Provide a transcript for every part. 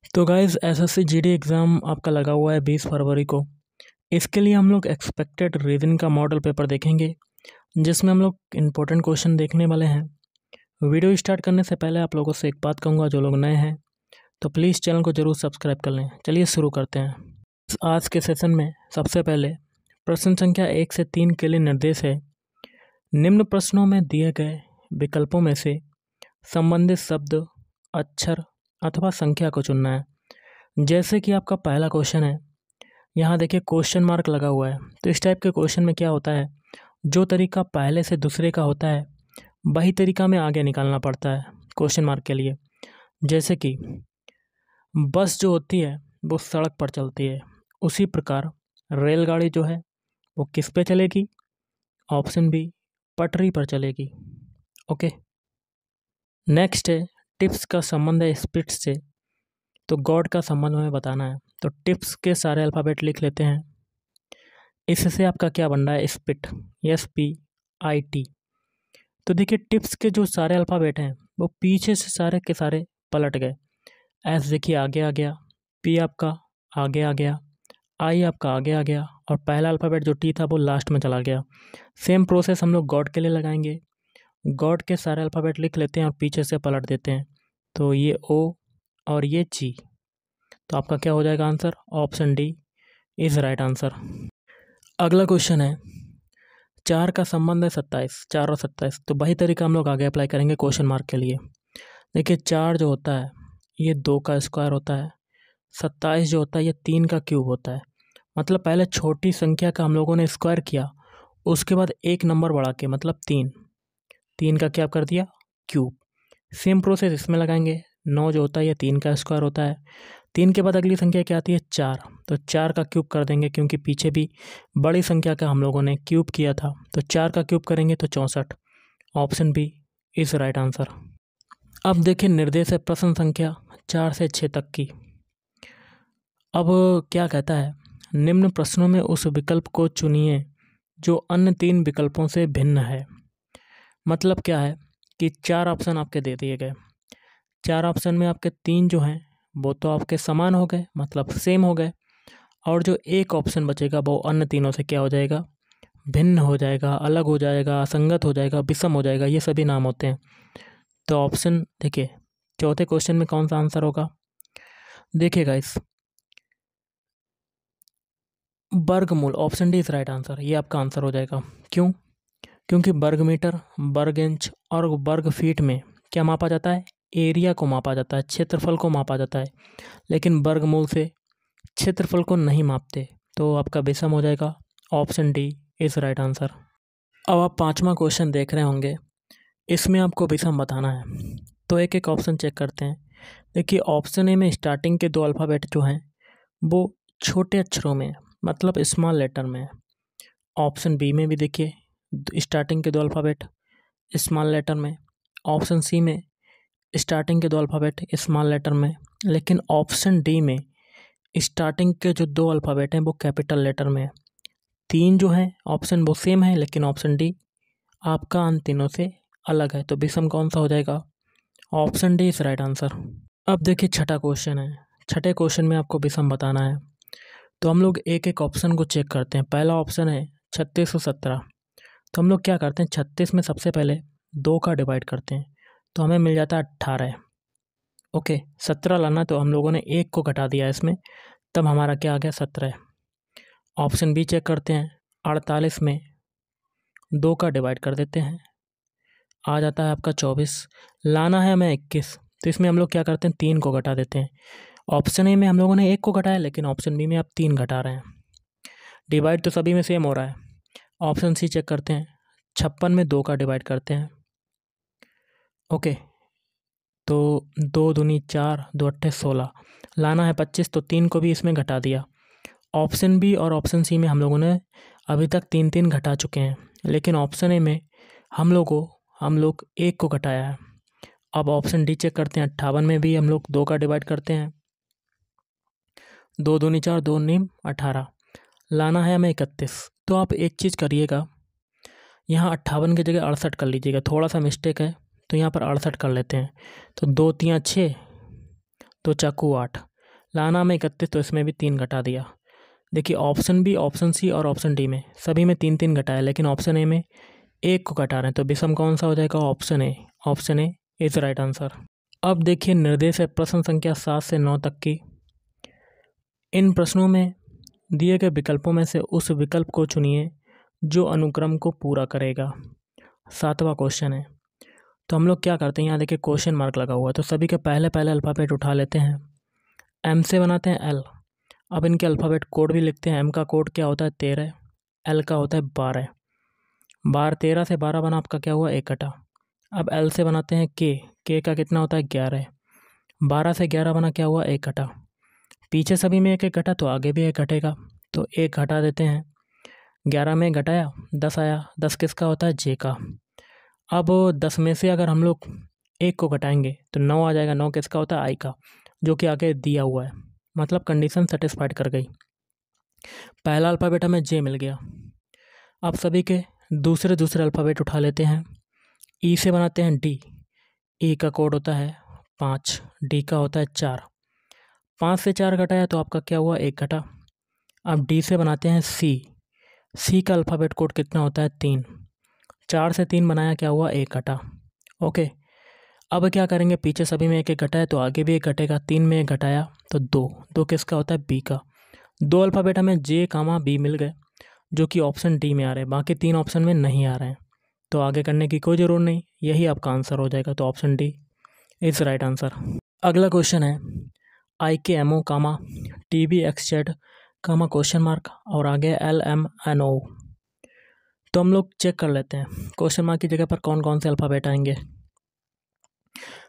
तो guys SSC GD exam आपका लगा हुआ है 20 फरवरी को। इसके लिए हम लोग एक्सपेक्टेड रीजनिंग का मॉडल पेपर देखेंगे, जिसमें हम लोग इम्पोर्टेंट क्वेश्चन देखने वाले हैं। वीडियो स्टार्ट करने से पहले आप लोगों से एक बात कहूँगा, जो लोग नए हैं तो प्लीज़ चैनल को ज़रूर सब्सक्राइब कर लें। चलिए शुरू करते हैं। आज के सेशन में सबसे पहले प्रश्न संख्या 1 से 3 के लिए निर्देश है। निम्न प्रश्नों में दिए गए विकल्पों में से संबंधित शब्द, अक्षर अथवा संख्या को चुनना है। जैसे कि आपका पहला क्वेश्चन है, यहाँ देखिए क्वेश्चन मार्क लगा हुआ है। तो इस टाइप के क्वेश्चन में क्या होता है, जो तरीका पहले से दूसरे का होता है वही तरीका में आगे निकालना पड़ता है क्वेश्चन मार्क के लिए। जैसे कि बस जो होती है वो सड़क पर चलती है, उसी प्रकार रेलगाड़ी जो है वो किस पे चलेगी? ऑप्शन बी, पटरी पर चलेगी। ओके, नेक्स्ट है टिप्स का संबंध है स्पिरिट से, तो गॉड का संबंध हमें बताना है। तो टिप्स के सारे अल्फ़ाबेट लिख लेते हैं। इससे आपका क्या बन रहा है? Spit, SPIT। तो देखिए टिप्स के जो सारे अल्फ़ाबेट हैं वो पीछे से सारे के सारे पलट गए। S देखिए आगे आ गया, P आपका आगे आ गया, I आपका आगे आ गया, और पहला अल्फ़ाबेट जो T था वो लास्ट में चला गया। सेम प्रोसेस हम लोग गॉड के लिए लगाएंगे। गॉड के सारे अल्फ़ाबेट लिख लेते हैं और पीछे से पलट देते हैं। तो ये O और ये G, तो आपका क्या हो जाएगा answer? Option D is right answer. अगला क्वेश्चन है, 4 का संबंध है 27, 4 और 27। तो वही तरीका हम लोग आगे अप्लाई करेंगे क्वेश्चन मार्क के लिए। देखिए 4 जो होता है ये 2 का स्क्वायर होता है, 27 जो होता है ये 3 का क्यूब होता है। मतलब पहले छोटी संख्या का हम लोगों ने स्क्वायर किया, उसके बाद एक नंबर बढ़ा के मतलब 3 का क्या कर दिया? क्यूब। सेम प्रोसेस इसमें लगाएंगे। 9 जो होता है ये 3 का स्क्वायर होता है। 3 के बाद अगली संख्या क्या आती है? 4। तो 4 का क्यूब कर देंगे, क्योंकि पीछे भी बड़ी संख्या का हम लोगों ने क्यूब किया था। तो 4 का क्यूब करेंगे तो 64। Option B is right answer. अब देखिए निर्देश है प्रश्न संख्या 4 से 6 तक की। अब क्या कहता है, निम्न प्रश्नों में उस विकल्प को चुनिए जो अन्य 3 विकल्पों से भिन्न है। मतलब क्या है कि 4 ऑप्शन आपके दे दिए गए। 4 ऑप्शन में आपके 3 जो हैं वो तो आपके समान हो गए, मतलब सेम हो गए, और जो एक ऑप्शन बचेगा वो अन्य तीनों से क्या हो जाएगा? भिन्न हो जाएगा, अलग हो जाएगा, असंगत हो जाएगा, विषम हो जाएगा। ये सभी नाम होते हैं। तो ऑप्शन देखिए चौथे क्वेश्चन में कौन सा आंसर होगा? देखिएगा इस वर्गमूल, option D is right answer. ये आपका आंसर हो जाएगा। क्यों? क्योंकि वर्ग मीटर, वर्ग इंच और वर्ग फीट में क्या मापा जाता है? एरिया को मापा जाता है, क्षेत्रफल को मापा जाता है। लेकिन वर्गमूल से क्षेत्रफल को नहीं मापते। तो आपका विषम हो जाएगा। Option D is right answer. अब आप 5वां क्वेश्चन देख रहे होंगे, इसमें आपको विषम बताना है। तो एक एक ऑप्शन चेक करते हैं। देखिए ऑप्शन ए में स्टार्टिंग के 2 अल्फ़ाबेट जो हैं वो छोटे अक्षरों में, मतलब स्मॉल लेटर में है। ऑप्शन बी में भी देखिए स्टार्टिंग के 2 अल्फ़ाबेट स्मॉल लेटर में। ऑप्शन सी में स्टार्टिंग के 2 अल्फ़ाबेट स्मॉल लेटर में। लेकिन ऑप्शन डी में स्टार्टिंग के जो 2 अल्फ़ाबेट हैं वो कैपिटल लेटर में है। 3 जो हैं ऑप्शन वो सेम है, लेकिन ऑप्शन डी आपका इन तीनों से अलग है। तो विषम कौन सा हो जाएगा? Option D is right answer. अब देखिए छठा क्वेश्चन है। छठे क्वेश्चन में आपको विषम बताना है। तो हम लोग एक एक ऑप्शन को चेक करते हैं। पहला ऑप्शन है 36 और 17। तो हम लोग क्या करते हैं, 36 में सबसे पहले 2 का डिवाइड करते हैं, तो हमें मिल जाता है 18। ओके, 17 लाना, तो हम लोगों ने 1 को घटा दिया इसमें, तब हमारा क्या आ गया? 17। ऑप्शन बी चेक करते हैं। 48 में 2 का डिवाइड कर देते हैं, आ जाता है आपका 24। लाना है हमें 21, तो इसमें हम लोग क्या करते हैं? 3 को घटा देते हैं। ऑप्शन ए में हम लोगों ने 1 को घटाया, लेकिन ऑप्शन बी में आप 3 घटा रहे हैं। डिवाइड तो सभी में सेम हो रहा है। ऑप्शन सी चेक करते हैं। 56 में 2 का डिवाइड करते हैं। ओके, तो 2 दूनी 4, 2 अट्ठे 16। लाना है 25, तो 3 को भी इसमें घटा दिया। ऑप्शन बी और ऑप्शन सी में हम लोगों ने अभी तक 3 घटा चुके हैं, लेकिन ऑप्शन ए में हम लोग 1 को घटाया है। अब ऑप्शन डी चेक करते हैं। 58 में भी हम लोग 2 का डिवाइड करते हैं। 2 दूनी 4, 2 नीम 18। लाना है हमें 31। तो आप एक चीज़ करिएगा, यहाँ 58 की जगह 68 कर लीजिएगा। थोड़ा सा मिस्टेक है, तो यहाँ पर 68 कर लेते हैं। तो 2 तियाँ 6, 2 चाकू 8। लाना में 31, तो इसमें भी 3 घटा दिया। देखिए ऑप्शन बी, ऑप्शन सी और ऑप्शन डी में सभी में 3 घटाया, लेकिन ऑप्शन ए में 1 को घटा रहे हैं, तो विषम कौन सा हो जाएगा? Option A. Option A is right answer. अब देखिए निर्देश है प्रश्न संख्या 7 से 9 तक की। इन प्रश्नों में दिए गए विकल्पों में से उस विकल्प को चुनिए जो अनुक्रम को पूरा करेगा। 7वां क्वेश्चन है। तो हम लोग क्या करते हैं, यहाँ देखिए क्वेश्चन मार्क लगा हुआ है, तो सभी के पहले अल्फ़ाबेट उठा लेते हैं। एम से बनाते हैं एल। अब इनके अल्फ़ाबेट कोड भी लिखते हैं। एम का कोड क्या होता है? 13। एल का होता है 12। 13 से 12 बना, आपका क्या हुआ? 1 घटा। अब एल से बनाते हैं के का कितना होता है? 11। 12 से 11 बना, क्या हुआ? 1 घटा। पीछे सभी में 1 घटा, तो आगे भी 1 घटेगा, तो 1 घटा देते हैं। 11 में घटाया, 10 आया। 10 किसका होता है? जे का। अब 10 में से अगर हम लोग 1 को घटाएंगे तो 9 आ जाएगा। 9 किसका होता है? आई का, जो कि आगे दिया हुआ है। मतलब कंडीशन सेटिस्फाइड कर गई। पहला अल्फ़ाबेट हमें जे मिल गया। अब सभी के दूसरे अल्फ़ाबेट उठा लेते हैं। ई से बनाते हैं डी। ई का कोड होता है 5। डी का होता है 4। 5 से 4 घटाया, तो आपका क्या हुआ? 1 घटा। अब डी से बनाते हैं सी। सी का अल्फ़ाबेट कोड कितना होता है? 3। 4 से 3 बनाया, क्या हुआ? 1 घटा। ओके, अब क्या करेंगे? पीछे सभी में 1 घटाया, तो आगे भी 1 घटेगा। 3 में 1 घटाया, तो 2 किसका होता है? बी का। 2 अल्फ़ाबेट हमें जे कामा बी मिल गए, जो कि ऑप्शन डी में आ रहे हैं। बाकी 3 ऑप्शन में नहीं आ रहे हैं, तो आगे करने की कोई ज़रूरत नहीं, यही आपका आंसर हो जाएगा। तो option D is right answer. अगला क्वेश्चन है IKMO कामा TBXZ कामा क्वेश्चन मार्क और आगे LMNO। तो हम लोग चेक कर लेते हैं क्वेश्चन मार्क की जगह पर कौन कौन से अल्फ़ाबेट आएंगे।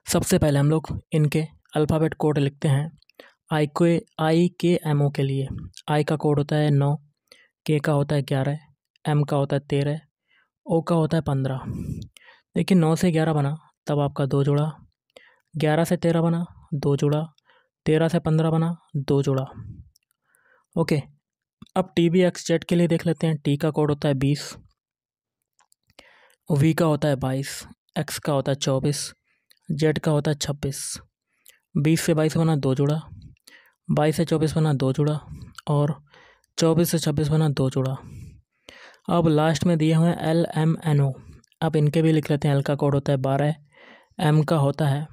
सबसे पहले हम लोग इनके अल्फ़ाबेट कोड लिखते हैं। IKMO के लिए आई का कोड होता है 9, के का होता है 11, एम का होता है 13, ओ का होता है 15। देखिए 9 से 11 बना, तब आपका 2 जुड़ा। 11 से 13 बना, 2 जुड़ा। 13 से 15 बना, 2 जुड़ा। ओके, अब TBXZ के लिए देख लेते हैं। टी का कोड होता है 20, वी का होता है 22, एक्स का होता है 24, जेड का होता है 26। 20 से 22 बना, 2 जुड़ा। 22 से 24 बना, 2 जुड़ा। और 24 से 26 बना, 2 जुड़ा। अब लास्ट में दिए हुए हैं LMNO। अब इनके भी लिख लेते हैं। एल का कोड होता है 12, एम का होता है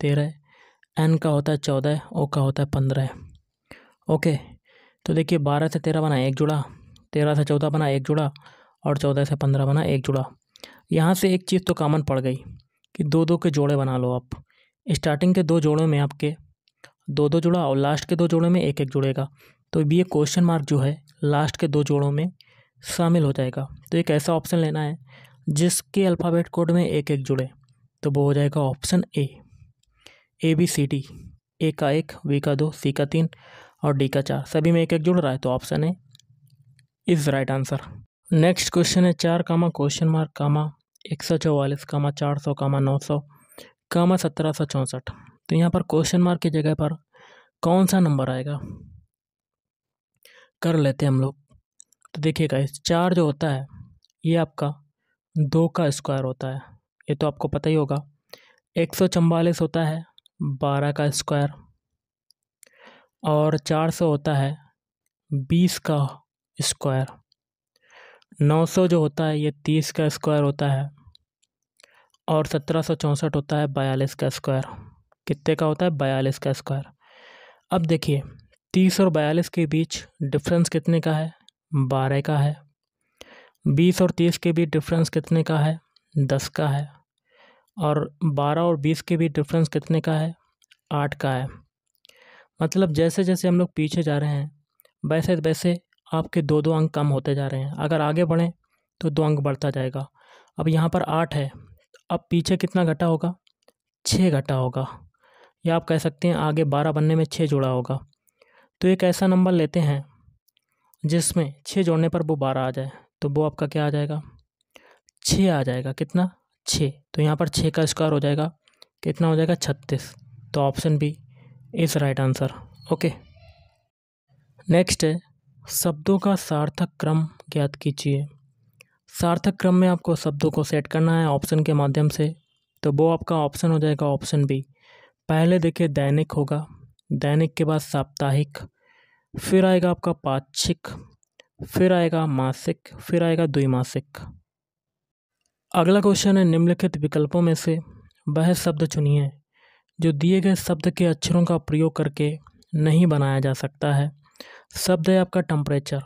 13, एन का होता है 14, ओ का होता है 15। ओके, तो देखिए 12 से 13 बना, 1 जुड़ा। 13 से 14 बना, 1 जुड़ा। और 14 से 15 बना, 1 जुड़ा। यहाँ से एक चीज़ तो कॉमन पड़ गई कि 2-2 के जोड़े बना लो आप। स्टार्टिंग के 2 जोड़ों में आपके 2-2 जुड़ा और लास्ट के 2 जोड़ों में 1-1 जुड़ेगा। तो ये क्वेश्चन मार्क जो है लास्ट के 2 जोड़ों में शामिल हो जाएगा। तो एक ऐसा ऑप्शन लेना है जिसके अल्फ़ाबेट कोड में 1-1 जुड़े, तो वो हो जाएगा ऑप्शन ABCD। ए का 1, वी का 2, सी का 3 और डी का 4। सभी में 1-1 जुड़ रहा है, तो option A is right answer. Next question है 4 कामा क्वेश्चन मार्क कामा 144 कामा 400 कामा 900 कामा 1764। तो यहाँ पर क्वेश्चन मार्क की जगह पर कौन सा नंबर आएगा, कर लेते हैं हम लोग। तो देखिएगा, इस 4 जो होता है ये आपका 2 का स्क्वायर होता है, ये तो आपको पता ही होगा। 144 होता है 12 का स्क्वायर, और 400 होता है 20 का स्क्वायर। 900 जो होता है ये 30 का स्क्वायर होता है, और 1764 होता है 42 का स्क्वायर। कितने का होता है? 42 का स्क्वायर। अब देखिए 30 और 42 के बीच डिफरेंस कितने का है? 12 का है। 20 और 30 के बीच डिफरेंस कितने का है? 10 का है। और 12 और 20 के बीच डिफरेंस कितने का है? 8 का है। मतलब जैसे जैसे हम लोग पीछे जा रहे हैं वैसे वैसे आपके 2-2 अंक कम होते जा रहे हैं। अगर आगे बढ़ें तो 2 अंक बढ़ता जाएगा। अब यहाँ पर 8 है, अब पीछे कितना घटा होगा? 6 घटा होगा, या आप कह सकते हैं आगे 12 बनने में 6 जुड़ा होगा। तो एक ऐसा नंबर लेते हैं जिसमें 6 जोड़ने पर वो 12 आ जाए, तो वो आपका क्या आ जाएगा? 6 आ जाएगा। कितना? 6। तो यहाँ पर 6 का स्क्वायर हो जाएगा, कितना हो जाएगा? 36। तो option B is right answer. Okay, next है शब्दों का सार्थक क्रम ज्ञात कीजिए। सार्थक क्रम में आपको शब्दों को सेट करना है ऑप्शन के माध्यम से, तो वो आपका ऑप्शन हो जाएगा ऑप्शन बी। पहले देखिए दैनिक होगा, दैनिक के बाद साप्ताहिक, फिर आएगा आपका पाक्षिक, फिर आएगा मासिक, फिर आएगा द्विमासिक। अगला क्वेश्चन है, निम्नलिखित विकल्पों में से वह शब्द चुनिए जो दिए गए शब्द के अक्षरों का प्रयोग करके नहीं बनाया जा सकता है। शब्द है आपका टेम्परेचर,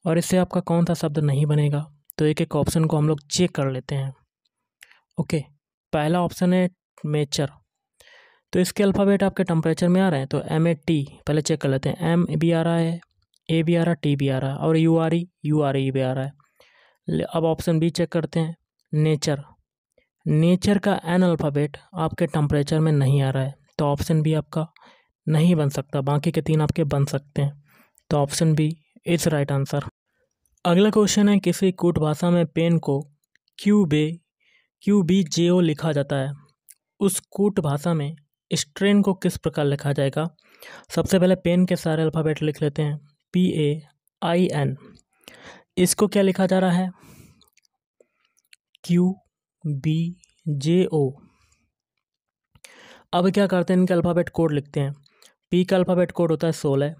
और इससे आपका कौन सा शब्द नहीं बनेगा, तो एक एक ऑप्शन को हम लोग चेक कर लेते हैं। ओके, पहला ऑप्शन है मेचर, तो इसके अल्फ़ाबेट आपके टेम्परेचर में आ रहे हैं, तो MAT पहले चेक कर लेते हैं। M भी आ रहा है, A भी आ रहा है, T भी आ रहा है, और URE भी आ रहा है। अब ऑप्शन बी चेक करते हैं, नेचर। नेचर का N अल्फ़ाबेट आपके टेम्परेचर में नहीं आ रहा है, तो ऑप्शन बी आपका नहीं बन सकता, बाकी के 3 आपके बन सकते हैं, तो option B is right answer. अगला क्वेश्चन है, किसी कूट भाषा में पेन को QBJO लिखा जाता है, उस कूट भाषा में स्ट्रेन को किस प्रकार लिखा जाएगा। सबसे पहले पेन के सारे अल्फ़ाबेट लिख लेते हैं, PAIN। इसको क्या लिखा जा रहा है, QBJO। अब क्या करते हैं, इनके अल्फ़ाबेट कोड लिखते हैं। P का अल्फ़ाबेट कोड होता है 16,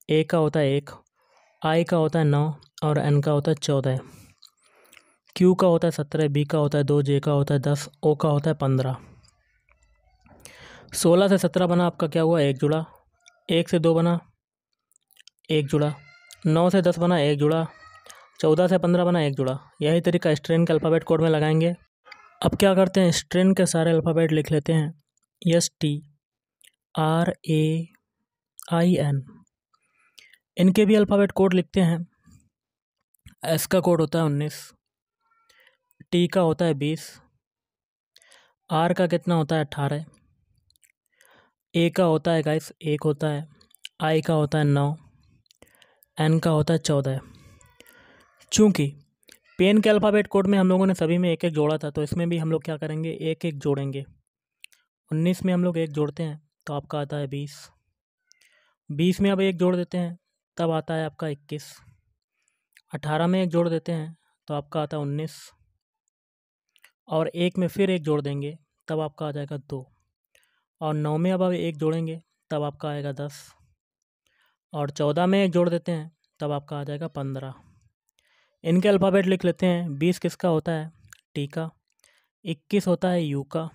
A का होता है 1, I का होता है 9 और N का होता है 14। Q का होता है 17, B का होता है 2, J का होता है 10, O का होता है 15। 16 से 17 बना आपका क्या हुआ, 1 जुड़ा। 1 से 2 बना 1 जुड़ा। 9 से 10 बना 1 जुड़ा। 14 से 15 बना 1 जुड़ा। यही तरीका स्ट्रेन के अल्फ़ाबेट कोड में लगाएंगे। अब क्या करते हैं, स्ट्रेन के सारे अल्फ़ाबेट लिख लेते हैं, STRAIN। इनके भी अल्फ़ाबेट कोड लिखते हैं। S का कोड होता है 19, T का होता है 20, R का कितना होता है 18, A का होता है गाइस 1 होता है, I का होता है 9, N का होता है 14। चूँकि पेन के अल्फ़ाबेट कोड में हम लोगों ने सभी में 1-1 जोड़ा था, तो इसमें भी हम लोग क्या करेंगे, 1-1 जोड़ेंगे। 19 में हम लोग 1 जोड़ते हैं तो आपका आता है 20। 20 में अब 1 जोड़ देते हैं तब आता है आपका 21। 18 में 1 जोड़ देते हैं तो आपका आता है 19, और 1 में फिर 1 जोड़ देंगे तब आपका आ जाएगा 2, और 9 में अब 1 जोड़ेंगे तब आपका आएगा 10, और 14 में 1 जोड़ देते हैं तब आपका आ जाएगा 15। इनके अल्फ़ाबेट लिख लेते हैं। 20 किसका होता है, टी का। 21 होता है यू का।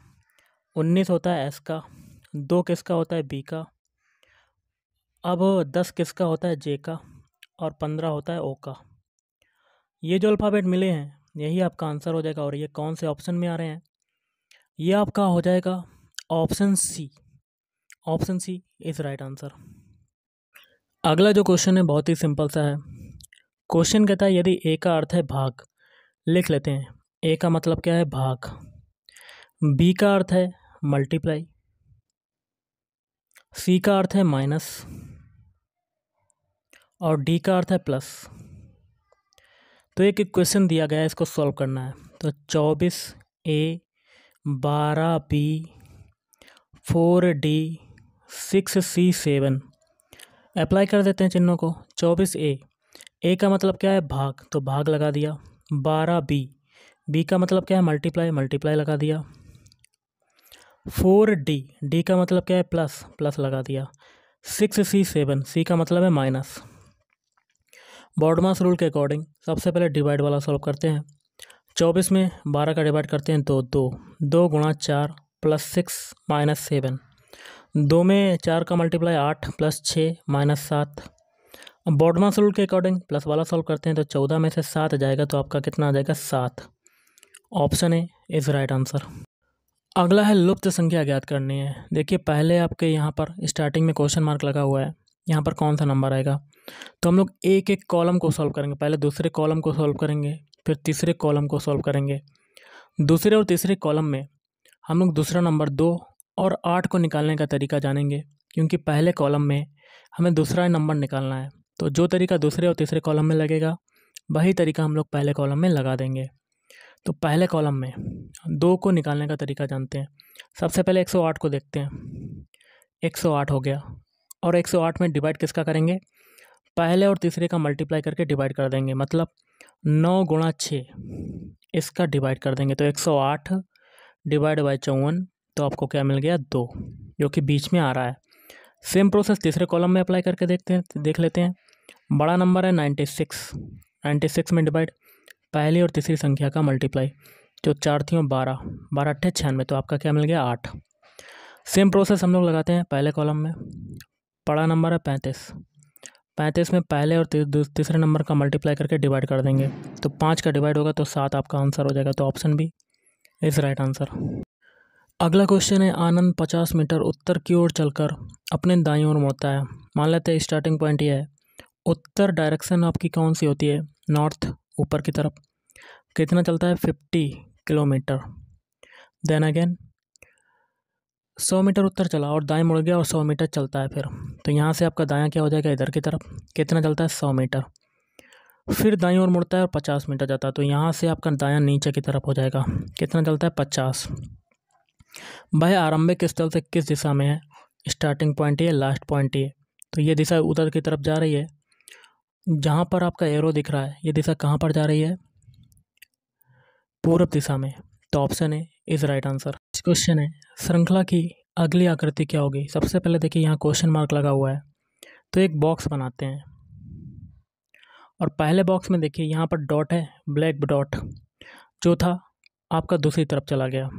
19 होता है एस का। 2 किसका होता है बी का। अब 10 किसका होता है जे का, और 15 होता है ओ का। ये जो अल्फ़ाबेट मिले हैं यही आपका आंसर हो जाएगा। और ये कौन से ऑप्शन में आ रहे हैं, ये आपका हो जाएगा option C. Option C is right answer. अगला जो क्वेश्चन है बहुत ही सिंपल सा है। क्वेश्चन कहता है यदि ए का अर्थ है भाग, लिख लेते हैं। ए का मतलब क्या है, भाग। बी का अर्थ है मल्टीप्लाई। सी का अर्थ है माइनस, और डी का अर्थ है प्लस। तो एक क्वेश्चन दिया गया है, इसको सॉल्व करना है। तो 24A 12B 4D 6C 7 apply कर देते हैं चिन्हों को। 24A, ए का मतलब क्या है भाग, तो भाग लगा दिया। 12B, बी का मतलब क्या है मल्टीप्लाई, मल्टीप्लाई लगा दिया। 4D, डी का मतलब क्या है प्लस, प्लस लगा दिया। 6C 7, सी का मतलब है माइनस। बॉडमास रूल के अकॉर्डिंग सबसे पहले डिवाइड वाला सॉल्व करते हैं। 24 में 12 का डिवाइड करते हैं तो 2, 2 गुणा 4 प्लस 6 माइनस 7। 2 में 4 का मल्टीप्लाई 8 प्लस 6 माइनस 7। अब बॉडमास रूल के अकॉर्डिंग प्लस वाला सॉल्व करते हैं तो 14 में से 7 जाएगा तो आपका कितना आ जाएगा 7। Option A is right answer. अगला है लुप्त संख्या ज्ञात करनी है। देखिए पहले आपके यहाँ पर स्टार्टिंग में क्वेश्चन मार्क लगा हुआ है, यहाँ पर कौन सा नंबर आएगा। तो हम लोग एक एक कॉलम को सॉल्व करेंगे। पहले दूसरे कॉलम को सॉल्व करेंगे, फिर तीसरे कॉलम को सॉल्व करेंगे। दूसरे और तीसरे कॉलम में हम लोग दूसरा नंबर 2 और 8 को निकालने का तरीका जानेंगे, क्योंकि पहले कॉलम में हमें दूसरा नंबर निकालना है। तो जो तरीका दूसरे और तीसरे कॉलम में लगेगा वही तरीका हम लोग पहले कॉलम में लगा देंगे। तो पहले कॉलम में 2 को निकालने का तरीका जानते हैं। सबसे पहले 108 को देखते हैं। 108 हो गया, और 108 में डिवाइड किसका करेंगे, पहले और तीसरे का मल्टीप्लाई करके डिवाइड कर देंगे। मतलब 9 गुणा 6 इसका डिवाइड कर देंगे। तो 108 डिवाइड बाई 54, तो आपको क्या मिल गया 2, जो कि बीच में आ रहा है। सेम प्रोसेस तीसरे कॉलम में अप्लाई करके देख लेते हैं। बड़ा नंबर है 96, 96 में डिवाइड, पहली और तीसरी संख्या का मल्टीप्लाई, जो 4 थी 12, 12 अट्ठे 96, तो आपका क्या मिल गया 8। सेम प्रोसेस हम लोग लगाते हैं पहले कॉलम में। बड़ा नंबर है 35, 35 में पहले और तीसरे नंबर का मल्टीप्लाई करके डिवाइड कर देंगे, तो 5 का डिवाइड होगा तो 7 आपका आंसर हो जाएगा, तो option B is right answer. अगला क्वेश्चन है, आनंद 50 मीटर उत्तर की ओर चलकर अपने दाईं ओर मुड़ता है। मान लेते हैं स्टार्टिंग पॉइंट ये है, उत्तर डायरेक्शन आपकी कौन सी होती है, नॉर्थ, ऊपर की तरफ। कितना चलता है 50 किलोमीटर। देन अगेन 100 मीटर उत्तर चला और दाएं मुड़ गया और 100 मीटर चलता है फिर, तो यहाँ से आपका दायां क्या हो जाएगा, इधर की तरफ। कितना चलता है 100 मीटर। फिर दाईं ओर मुड़ता है और 50 मीटर जाता है, तो यहाँ से आपका दायां नीचे की तरफ हो जाएगा। कितना चलता है 50। वह आरंभिक स्थल से किस दिशा में है, स्टार्टिंग पॉइंट ये, लास्ट पॉइंट ये, तो ये दिशा उधर की तरफ जा रही है। जहाँ पर आपका एरो दिख रहा है, ये दिशा कहाँ पर जा रही है, पूर्व दिशा में, तो option A is right answer. Question है, श्रृंखला की अगली आकृति क्या होगी। सबसे पहले देखिए यहाँ क्वेश्चन मार्क लगा हुआ है, तो एक बॉक्स बनाते हैं और पहले बॉक्स में देखिए यहाँ पर डॉट है, ब्लैक डॉट, जो था आपका दूसरी तरफ चला गया।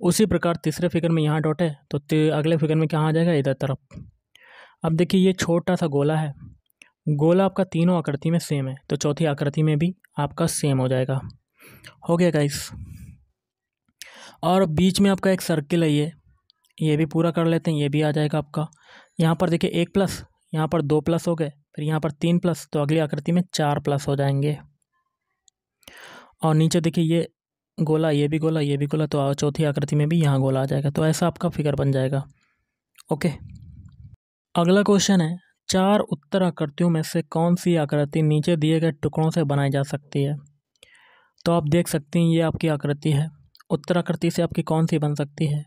उसी प्रकार तीसरे फिगर में यहाँ डॉट है, तो अगले फिगर में कहाँ आ जाएगा, इधर तरफ। अब देखिए ये छोटा सा गोला है, गोला आपका तीनों आकृति में सेम है, तो चौथी आकृति में भी आपका सेम हो जाएगा। हो गया गाइस। और बीच में आपका एक सर्किल है, ये भी पूरा कर लेते हैं, ये भी आ जाएगा आपका। यहाँ पर देखिए 1 प्लस, यहाँ पर 2 प्लस हो गए, फिर यहाँ पर 3 प्लस, तो अगली आकृति में 4 प्लस हो जाएंगे। और नीचे देखिए ये गोला, ये भी गोला, ये भी गोला, तो चौथी आकृति में भी यहाँ गोला आ जाएगा, तो ऐसा आपका फिगर बन जाएगा। ओके, अगला क्वेश्चन है, 4 उत्तर आकृतियों में से कौन सी आकृति नीचे दिए गए टुकड़ों से बनाई जा सकती है। तो आप देख सकते हैं ये आपकी आकृति है, उत्तर आकृति से आपकी कौन सी बन सकती है,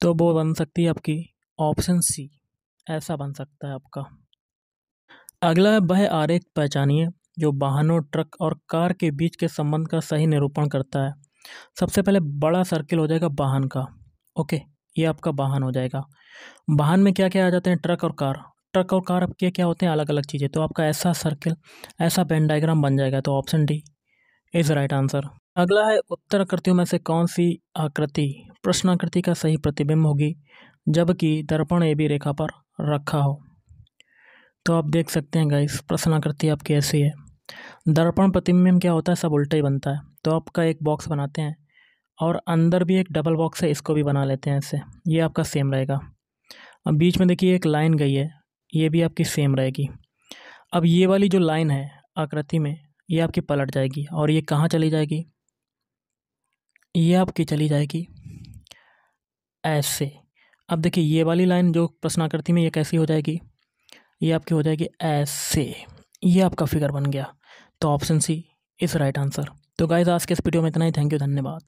तो वो बन सकती है आपकी ऑप्शन सी, ऐसा बन सकता है आपका। अगला है, वह आरेख पहचानिए जो वाहनों, ट्रक और कार के बीच के संबंध का सही निरूपण करता है। सबसे पहले बड़ा सर्किल हो जाएगा वाहन का। ओके, ये आपका वाहन हो जाएगा। वाहन में क्या क्या आ जाते हैं, ट्रक और कार। ट्रक और कार आपके क्या होते हैं, अलग अलग चीज़ें, तो आपका ऐसा सर्किल, ऐसा पेन डायग्राम बन जाएगा, तो option D is right answer. अगला है, उत्तर आकृतियों में से कौन सी आकृति प्रश्न आकृति का सही प्रतिबिंब होगी जबकि दर्पण ए बी रेखा पर रखा हो। तो आप देख सकते हैं गाइस, प्रश्न आकृति आपकी ऐसी है। दर्पण प्रतिबिंब क्या होता है, सब उल्टा ही बनता है, तो आपका एक बॉक्स बनाते हैं और अंदर भी एक डबल बॉक्स है, इसको भी बना लेते हैं ऐसे, ये आपका सेम रहेगा। अब बीच में देखिए एक लाइन गई है, ये भी आपकी सेम रहेगी। अब ये वाली जो लाइन है आकृति में, ये आपकी पलट जाएगी और ये कहाँ चली जाएगी, ये आपकी चली जाएगी ऐसे। अब देखिए ये वाली लाइन जो प्रश्न आकृति में, ये कैसी हो जाएगी, ये आपकी हो जाएगी ऐसे। ये आपका फिगर बन गया, तो option C is right answer. तो गाइस आज के इस वीडियो में इतना ही। थैंक यू, धन्यवाद।